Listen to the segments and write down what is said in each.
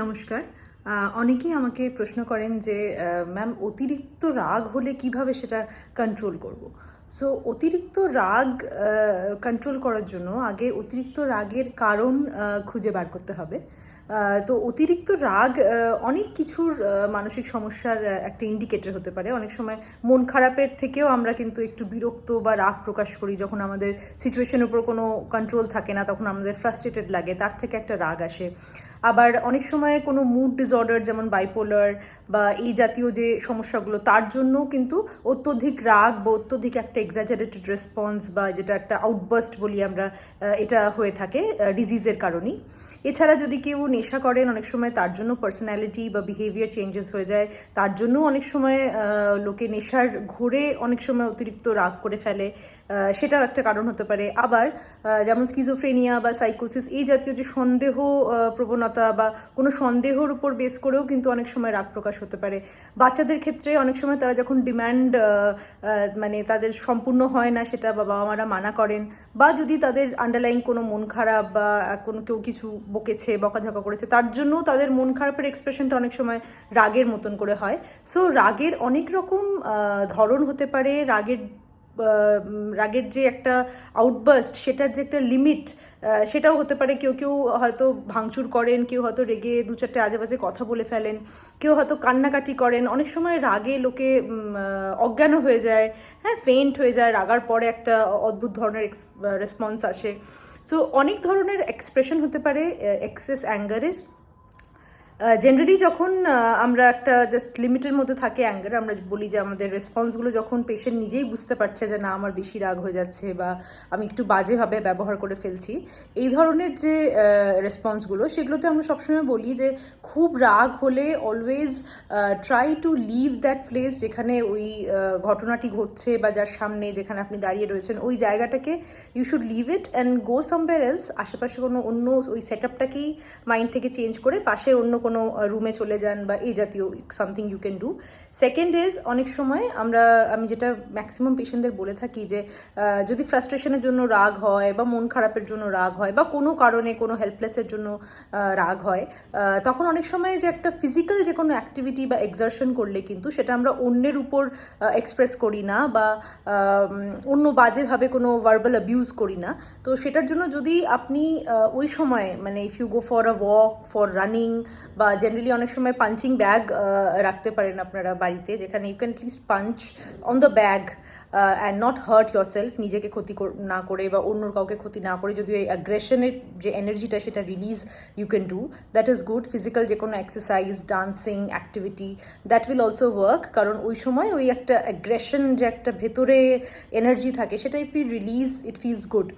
নমস্কার। অনেকেই আমাকে প্রশ্ন করেন যে ম্যাম অতিরিক্ত রাগ হলে কিভাবে সেটা কন্ট্রোল করব। সো অতিরিক্ত রাগ কন্ট্রোল করার জন্য আগে অতিরিক্ত রাগের কারণ খুঁজে বার করতে হবে। তো অতিরিক্ত রাগ অনেক কিছুর মানসিক সমস্যার একটা ইন্ডিকেটর হতে পারে। অনেক সময় মন খারাপের থেকেও আমরা কিন্তু একটু বিরক্ত বা রাগ প্রকাশ করি যখন আমাদের সিচুয়েশনের উপর কোনো কন্ট্রোল থাকে না, তখন আমাদের ফ্রাস্ট্রেটেড লাগে, তার থেকে একটা রাগ আসে। আবার অনেক সময় কোনো মুড ডিসঅর্ডার যেমন বাইপোলার বা এই জাতীয় যে সমস্যাগুলো, তার জন্য কিন্তু অত্যধিক রাগ বা অত্যধিক একটা এক্সাজারেটেড রেসপন্স বা যেটা একটা আউটবার্স্ট বলি আমরা, এটা হয়ে থাকে ডিজিজের কারণেই। এছাড়া যদি কেউ নেশা করেন, অনেক সময় তার জন্য পার্সোনালিটি বা বিহেভিয়ার চেঞ্জেস হয়ে যায়। তার জন্য অনেক সময় লোকে নেশার ঘোরে অনেক সময় অতিরিক্ত রাগ করে ফেলে, সেটাও একটা কারণ হতে পারে। আবার যেমন স্কিজোফ্রেনিয়া বা সাইকোসিস, এই জাতীয় যে সন্দেহ প্রবণতা বা কোনো সন্দেহর উপর বেস করেও কিন্তু অনেক সময় রাগ প্রকাশ হতে পারে। বাচ্চাদের ক্ষেত্রে অনেক সময় তারা যখন ডিম্যান্ড মানে তাদের সম্পূর্ণ হয় না, সেটা বাবা মারা মানা করেন, বা যদি তাদের আন্ডারলাইন কোনো মন খারাপ বা কোনো কেউ কিছু বকেছে, বকাঝকা করেছে, তার জন্য তাদের মন খারাপের এক্সপ্রেশনটা অনেক সময় রাগের মতন করে হয়। সো রাগের অনেক রকম ধরন হতে পারে। রাগের যে একটা আউটবার্স্ট, সেটার যে একটা লিমিট, সেটাও হতে পারে। কেউ কেউ হয়তো ভাঙচুর করেন, কেউ হয়তো রেগে দু চারটে আজে বাজে কথা বলে ফেলেন, কেউ হয়তো কান্নাকাটি করেন। অনেক সময় রাগে লোকে অজ্ঞান হয়ে যায়, হ্যাঁ, ফেইন্ট হয়ে যায়। রাগার পরে একটা অদ্ভুত ধরনের রেসপন্স আসে। সো অনেক ধরনের এক্সপ্রেশন হতে পারে এক্সেস অ্যাঙ্গারের। জেনারেলি যখন আমরা একটা জাস্ট লিমিটের মধ্যে থাকে অ্যাঙ্গার, আমরা বলি যে আমাদের রেসপন্সগুলো যখন পেশেন্ট নিজেই বুঝতে পারছে যে না, আমার বেশি রাগ হয়ে যাচ্ছে বা আমি একটু বাজেভাবে ব্যবহার করে ফেলছি, এই ধরনের যে রেসপন্সগুলো, সেগুলোতে আমরা সবসময় বলি যে খুব রাগ হলে always try to leave that place যেখানে ওই ঘটনাটি ঘটছে, বা যার সামনে যেখানে আপনি দাঁড়িয়ে রয়েছেন ওই জায়গাটাকে you should leave it and go somewhere else. আশেপাশে কোনো অন্য ওই সেট আপটাকেই মাইন্ড থেকে চেঞ্জ করে পাশে অন্য কোনো রুমে চলে যান, বা এই জাতীয় something you can do. Second is, অনেক সময় আমি যেটা ম্যাক্সিমাম পেশেন্টদের বলে থাকি যে যদি ফ্রাস্ট্রেশনের জন্য রাগ হয়, বা মন খারাপের জন্য রাগ হয়, বা কোনো কারণে কোনো হেল্পলেসের জন্য রাগ হয়, তখন অনেক সময় যে একটা ফিজিক্যাল যে কোনো অ্যাক্টিভিটি বা এক্সারশন করলে কিন্তু সেটা আমরা অন্যের উপর এক্সপ্রেস করি না, বা অন্য বাজেভাবে কোনো ভার্বাল অ্যাবিউজ করি না। তো সেটার জন্য যদি আপনি ওই সময়, মানে if you go for a walk, for running, বা জেনারেলি অনেক সময় পাঞ্চিং ব্যাগ রাখতে পারেন আপনারা বাড়িতে, যেখানে you can please punch on the bag and not hurt yourself, নিজেকে ক্ষতি না করে বা অন্য কাউকে ক্ষতি না করে, যদি ওই অ্যাগ্রেশনের যে এনার্জিটা সেটা release you can do, that is good. Physical যে কোনো exercise, dancing, activity, that will also work, কারণ ওই সময় ওই একটা অ্যাগ্রেশন যে একটা ভেতরে এনার্জি থাকে, সেটা if you release it feels good.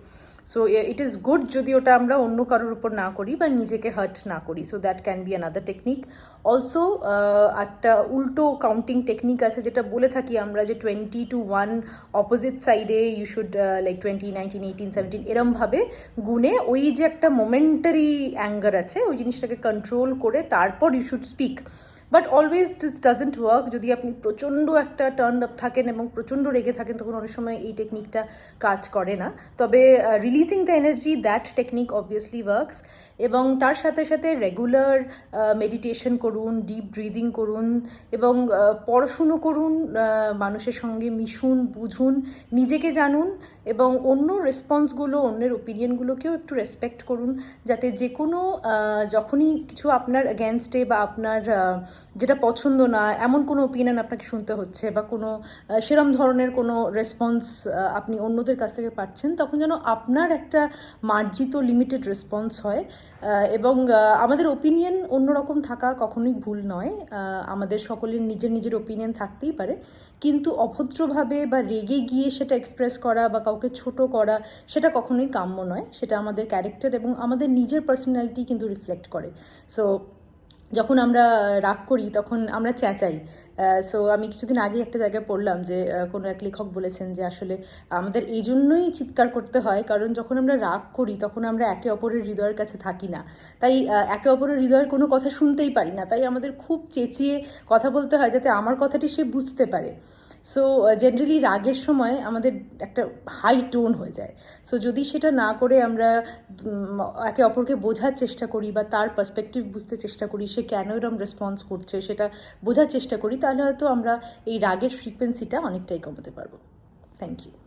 So it is good যদি ওটা আমরা অন্য কারোর উপর না করি বা নিজেকে হার্ট না করি। So that can be another technique. Also একটা উল্টো কাউন্টিং টেকনিক আছে, যেটা বলে থাকি আমরা যে 20 to 1 অপোজিট সাইডে ইউ শুড লাইক 20, 19, 18, 17 এরমভাবে গুনে ওই যে একটা মোমেন্টারি অ্যাঙ্গার আছে, ওই জিনিসটাকে কন্ট্রোল করে তারপর you should speak. But always this doesn't work. যদি আপনি প্রচণ্ড একটা টার্ন আপ থাকেন এবং প্রচণ্ড রেগে থাকেন, তখন অনেক সময় এই টেকনিকটা কাজ করে না। তবে releasing the energy, that technique obviously works. এবং তার সাথে সাথে রেগুলার মেডিটেশন করুন, ডিপ ব্রিদিং করুন, এবং পড়াশুনো করুন, মানুষের সঙ্গে মিশুন, বুঝুন, নিজেকে জানুন, এবং অন্য রেসপন্সগুলো, অন্যের ওপিনিয়নগুলোকেও একটু রেসপেক্ট করুন, যাতে যে কোনো যখনই কিছু আপনার অ্যাগেনস্টে বা আপনার যেটা পছন্দ না এমন কোনো ওপিনিয়ন আপনাকে শুনতে হচ্ছে, বা কোনো সেরম ধরনের কোনো রেসপন্স আপনি অন্যদের কাছ থেকে পাচ্ছেন, তখন যেন আপনার একটা মার্জিত লিমিটেড রেসপন্স হয়। এবং আমাদের ওপিনিয়ন অন্যরকম থাকা কখনোই ভুল নয়। আমাদের সকলের নিজের নিজের ওপিনিয়ন থাকতেই পারে, কিন্তু অভদ্রভাবে বা রেগে গিয়ে সেটা এক্সপ্রেস করা বা কাউকে ছোট করা, সেটা কখনোই কাম্য নয়। সেটা আমাদের ক্যারেক্টার এবং আমাদের নিজের পার্সোনালিটি কিন্তু রিফ্লেক্ট করে। সো যখন আমরা রাগ করি তখন আমরা চেঁচাই। সো আমি কিছুদিন আগে একটা জায়গায় পড়লাম যে কোনো এক লেখক বলেছেন যে আসলে আমাদের এই জন্যই চিৎকার করতে হয়, কারণ যখন আমরা রাগ করি তখন আমরা একে অপরের হৃদয়ের কাছে থাকি না, তাই একে অপরের হৃদয়ের কোনো কথা শুনতেই পারি না, তাই আমাদের খুব চেঁচিয়ে কথা বলতে হয় যাতে আমার কথাটি সে বুঝতে পারে। সো জেনারেলি রাগের সময় আমাদের একটা হাই টোন হয়ে যায়। সো যদি সেটা না করে আমরা একে অপরকে বোঝার চেষ্টা করি বা তার পার্সপেক্টিভ বুঝতে চেষ্টা করি, সে ক্যান ওরম রেসপন্স করছে, সেটা বোঝার চেষ্টা করি, তাহলে হয়তো আমরা এই রাগের সময় আমাদের একটা হাই টোন হয়ে যায়। সো যদি সেটা না করে আমরা একে অপরকে বোঝার চেষ্টা করি বা তার পার্সপেক্টিভ বুঝতে চেষ্টা করি, সে কেন এরম রেসপন্স করছে সেটা বোঝার চেষ্টা করি, তাহলে হয়তো আমরা এই রাগের ফ্রিকোয়েন্সিটা অনেকটাই কমাতে পারবো। Thank you.